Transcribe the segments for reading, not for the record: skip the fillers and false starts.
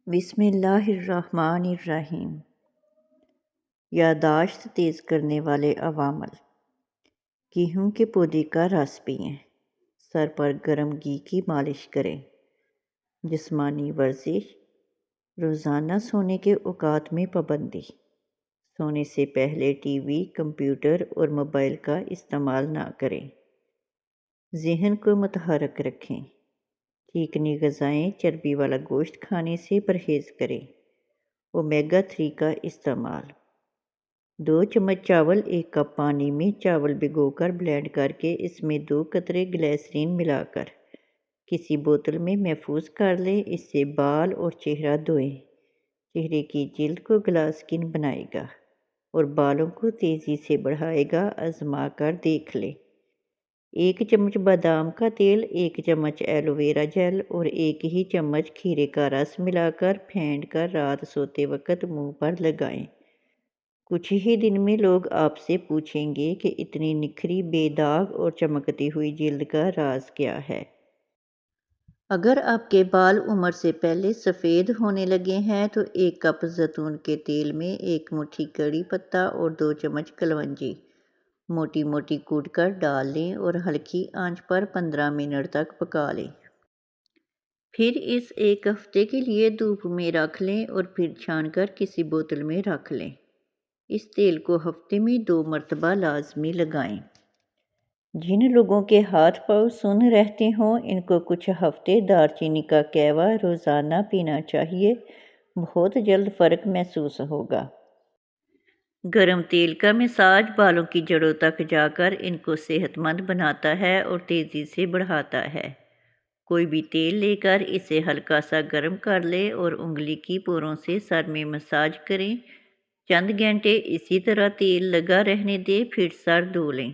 بسم اللہ الرحمن الرحیم۔ یادداشت تیز کرنے والے عوامل۔ گیہوں کے پودے کا رس پئیں، سر پر گرم گھی کی مالش کریں۔ جسمانی ورزش، روزانہ سونے کے اوقات میں پابندی۔ سونے سے پہلے ٹی وی، کمپیوٹر اور موبائل کا استعمال نہ کریں۔ ذہن کو متحرک رکھیں۔ چیکنی غذائیں، چربی والا گوشت کھانے سے پرہیز کریں۔ اومیگا 3 کا استعمال۔ 2 چمچ چاول 1 کپ پانی میں چاول بھگو کر بلینڈ کر کے اس میں 2 قطرے گلیسرین ملا کر کسی بوتل میں محفوظ کر لیں۔ اس سے بال اور چہرہ دھوئیں۔ چہرے کی جلد کو گلاس سکن بنائے گا اور بالوں کو تیزی سے بڑھائے گا۔ آزما کر دیکھ لیں۔ 1 چمچ بادام کا تیل، 1 چمچ ایلو ویرا جیل اور 1 ہی چمچ کھیرے کا رس ملا کر پھینٹ کر رات سوتے وقت منہ پر لگائیں۔ کچھ ہی دن میں لوگ آپ سے پوچھیں گے کہ اتنی نکھری، بے داغ اور چمکتی ہوئی جلد کا راز کیا ہے۔ اگر آپ کے بال عمر سے پہلے سفید ہونے لگے ہیں تو 1 کپ زیتون کے تیل میں 1 مٹھی کڑی پتہ اور 2 چمچ کلونجی موٹی موٹی کوٹ کر ڈال لیں اور ہلکی آنچ پر 15 منٹ تک پکا لیں۔ پھر اس 1 ہفتے کے لیے دھوپ میں رکھ لیں اور پھر چھان کر کسی بوتل میں رکھ لیں۔ اس تیل کو ہفتے میں 2 مرتبہ لازمی لگائیں۔ جن لوگوں کے ہاتھ پاؤں سن رہتے ہوں ان کو کچھ ہفتے دار چینی کا قہوہ روزانہ پینا چاہیے۔ بہت جلد فرق محسوس ہوگا۔ گرم تیل کا مساج بالوں کی جڑوں تک جا کر ان کو صحت مند بناتا ہے اور تیزی سے بڑھاتا ہے۔ کوئی بھی تیل لے کر اسے ہلکا سا گرم کر لیں اور انگلی کی پوروں سے سر میں مساج کریں۔ چند گھنٹے اسی طرح تیل لگا رہنے دیں، پھر سر دھو لیں۔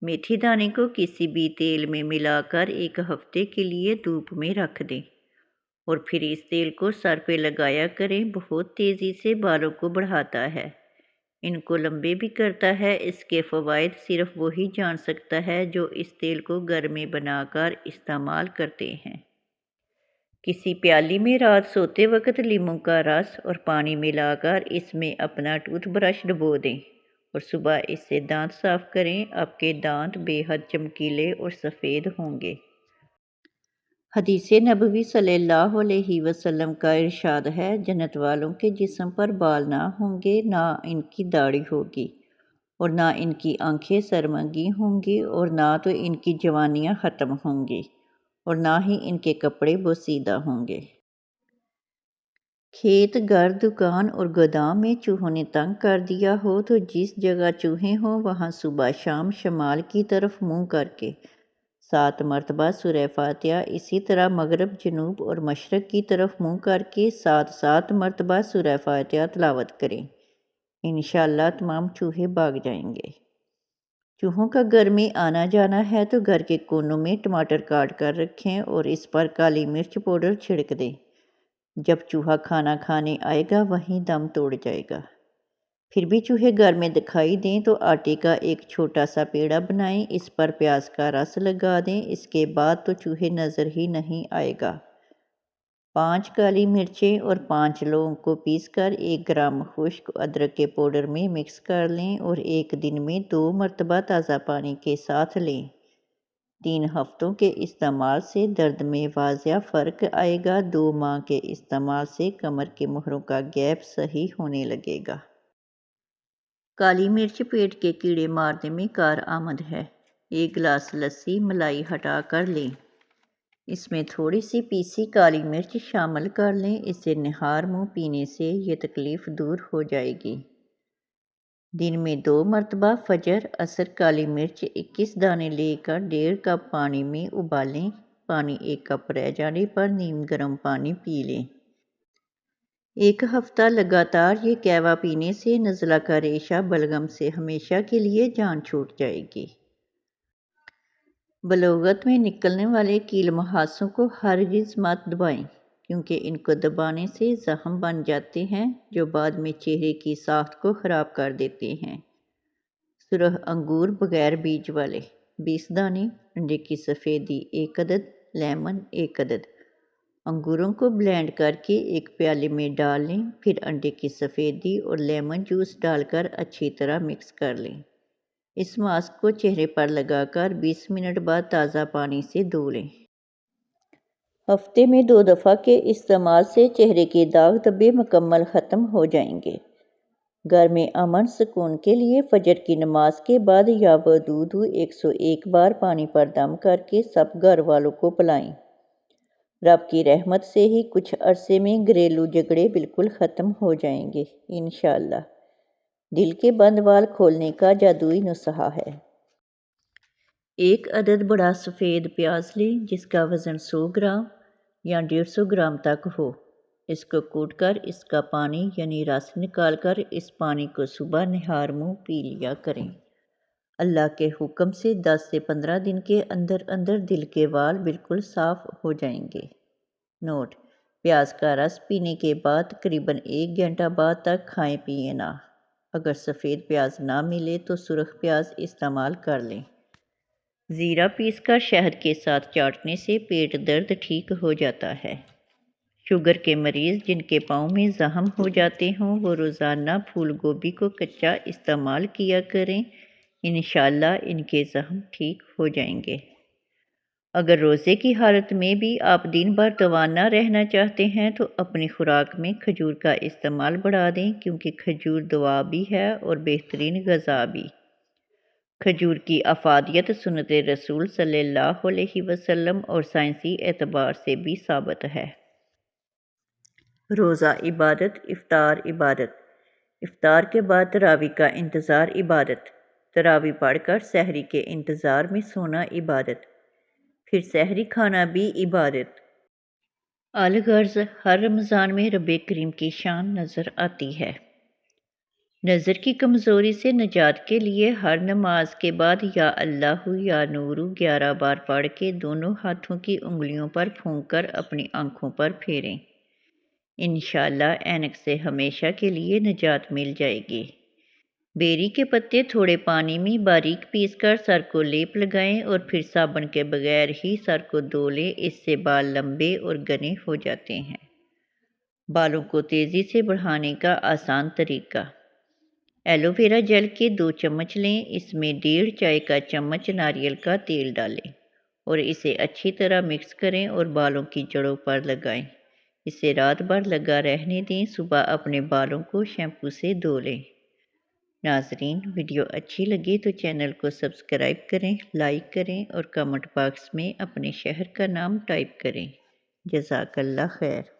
میتھی دانے کو کسی بھی تیل میں ملا کر 1 ہفتے کے لیے دھوپ میں رکھ دیں اور پھر اس تیل کو سر پہ لگایا کریں۔ بہت تیزی سے بالوں کو بڑھاتا ہے، ان کو لمبے بھی کرتا ہے۔ اس کے فوائد صرف وہی جان سکتا ہے جو اس تیل کو گھر میں بنا کر استعمال کرتے ہیں۔ کسی پیالی میں رات سوتے وقت لیموں کا رس اور پانی ملا کر اس میں اپنا ٹوتھ برش ڈبو دیں اور صبح اس سے دانت صاف کریں۔ آپ کے دانت بے حد چمکیلے اور سفید ہوں گے۔ حدیث نبوی صلی اللہ علیہ وسلم کا ارشاد ہے، جنت والوں کے جسم پر بال نہ ہوں گے، نہ ان کی داڑھی ہوگی اور نہ ان کی آنکھیں سرمنگی ہوں گی اور نہ تو ان کی جوانیاں ختم ہوں گی اور نہ ہی ان کے کپڑے بوسیدہ ہوں گے۔ کھیت، گھر، دکان اور گودام میں چوہوں نے تنگ کر دیا ہو تو جس جگہ چوہے ہوں وہاں صبح شام شمال کی طرف منہ کر کے 7 مرتبہ سورہ فاتحہ، اسی طرح مغرب، جنوب اور مشرق کی طرف منہ کر کے 7 مرتبہ سورہ فاتحہ تلاوت کریں۔ انشاءاللہ تمام چوہے بھاگ جائیں گے۔ چوہوں کا گھر میں آنا جانا ہے تو گھر کے کونوں میں ٹماٹر کاٹ کر رکھیں اور اس پر کالی مرچ پاؤڈر چھڑک دیں۔ جب چوہا کھانا کھانے آئے گا وہیں دم توڑ جائے گا۔ پھر بھی چوہے گھر میں دکھائی دیں تو آٹے کا ایک چھوٹا سا پیڑا بنائیں، اس پر پیاز کا رس لگا دیں، اس کے بعد تو چوہے نظر ہی نہیں آئے گا۔ 5 کالی مرچیں اور 5 لونگ کو پیس کر 1 گرام خشک ادرک کے پاؤڈر میں مکس کر لیں اور 1 دن میں 2 مرتبہ تازہ پانی کے ساتھ لیں۔ 3 ہفتوں کے استعمال سے درد میں واضح فرق آئے گا۔ 2 ماہ کے استعمال سے کمر کے مہروں کا گیپ صحیح ہونے لگے گا۔ کالی مرچ پیٹ کے کیڑے مارنے میں کارآمد ہے۔ 1 گلاس لسی ملائی ہٹا کر لیں، اس میں تھوڑی سی پیسی کالی مرچ شامل کر لیں، اسے نہار منہ پینے سے یہ تکلیف دور ہو جائے گی۔ دن میں 2 مرتبہ فجر عصر کالی مرچ 21 دانے لے کر 1.5 کپ پانی میں ابالیں۔ پانی 1 کپ رہ جانے پر نیم گرم پانی پی لیں۔ 1 ہفتہ لگاتار یہ قہوہ پینے سے نزلہ کا ریشہ بلغم سے ہمیشہ کے لیے جان چھوٹ جائے گی۔ بلوغت میں نکلنے والے کیل مہاسوں کو ہرگز مت دبائیں کیونکہ ان کو دبانے سے زخم بن جاتے ہیں جو بعد میں چہرے کی ساخت کو خراب کر دیتے ہیں۔ سرخ انگور بغیر بیج والے 20 دانے، انڈے کی سفیدی 1 عدد، لیمن 1 عدد۔ انگوروں کو بلینڈ کر کے ایک پیالے میں ڈال لیں، پھر انڈے کی سفیدی اور لیمن جوس ڈال کر اچھی طرح مکس کر لیں۔ اس ماسک کو چہرے پر لگا کر 20 منٹ بعد تازہ پانی سے دھو لیں۔ ہفتے میں 2 دفعہ کے استعمال سے چہرے کے داغ دھبے مکمل ختم ہو جائیں گے۔ گھر میں امن سکون کے لیے فجر کی نماز کے بعد یا وضو 101 بار پانی پر دم کر کے سب گھر والوں کو پلائیں۔ رب کی رحمت سے ہی کچھ عرصے میں گھریلو جھگڑے بالکل ختم ہو جائیں گے انشاءاللہ۔ دل کے بند وال کھولنے کا جادوئی نسخہ ہے۔ ایک عدد بڑا سفید پیاز لیں جس کا وزن 100 گرام یا 150 گرام تک ہو۔ اس کو کوٹ کر اس کا پانی یعنی رس نکال کر اس پانی کو صبح نہار منہ پی لیا کریں۔ اللہ کے حکم سے 10 سے 15 دن کے اندر اندر دل کے وال بالکل صاف ہو جائیں گے۔ نوٹ: پیاز کا رس پینے کے بعد تقریباً 1 گھنٹہ بعد تک کھائیں پیئیں نہ۔ اگر سفید پیاز نہ ملے تو سرخ پیاز استعمال کر لیں۔ زیرہ پیس کر شہد کے ساتھ چاٹنے سے پیٹ درد ٹھیک ہو جاتا ہے۔ شوگر کے مریض جن کے پاؤں میں زخم ہو جاتے ہوں وہ روزانہ پھول گوبھی کو کچا استعمال کیا کریں، انشاءاللہ ان کے زخم ٹھیک ہو جائیں گے۔ اگر روزے کی حالت میں بھی آپ دن بھر توانا رہنا چاہتے ہیں تو اپنی خوراک میں کھجور کا استعمال بڑھا دیں کیونکہ کھجور دوا بھی ہے اور بہترین غذا بھی۔ کھجور کی افادیت سنت رسول صلی اللہ علیہ وسلم اور سائنسی اعتبار سے بھی ثابت ہے۔ روزہ عبادت، افطار عبادت۔ افطار کے بعد تراویح کا انتظار عبادت۔ تراویح پڑھ کر سحری کے انتظار میں سونا عبادت۔ پھر سحری کھانا بھی عبادت۔ الغرض ہر رمضان میں رب کریم کی شان نظر آتی ہے۔ نظر کی کمزوری سے نجات کے لیے ہر نماز کے بعد یا اللہ یا نور 11 بار پڑھ کے دونوں ہاتھوں کی انگلیوں پر پھونک کر اپنی آنکھوں پر پھیریں۔ انشاءاللہ اینک سے ہمیشہ کے لیے نجات مل جائے گی۔ بیری کے پتے تھوڑے پانی میں باریک پیس کر سر کو لیپ لگائیں اور پھر صابن کے بغیر ہی سر کو دھو لیں، اس سے بال لمبے اور گھنے ہو جاتے ہیں۔ بالوں کو تیزی سے بڑھانے کا آسان طریقہ: ایلو ویرا جیل کے 2 چمچ لیں، اس میں 1.5 چائے کا چمچ ناریل کا تیل ڈالیں اور اسے اچھی طرح مکس کریں اور بالوں کی جڑوں پر لگائیں۔ اسے رات بھر لگا رہنے دیں، صبح اپنے بالوں کو شیمپو سے دھو لیں۔ ناظرین، ویڈیو اچھی لگی تو چینل کو سبسکرائب کریں، لائک کریں اور کمنٹ باکس میں اپنے شہر کا نام ٹائپ کریں۔ جزاک اللہ خیر۔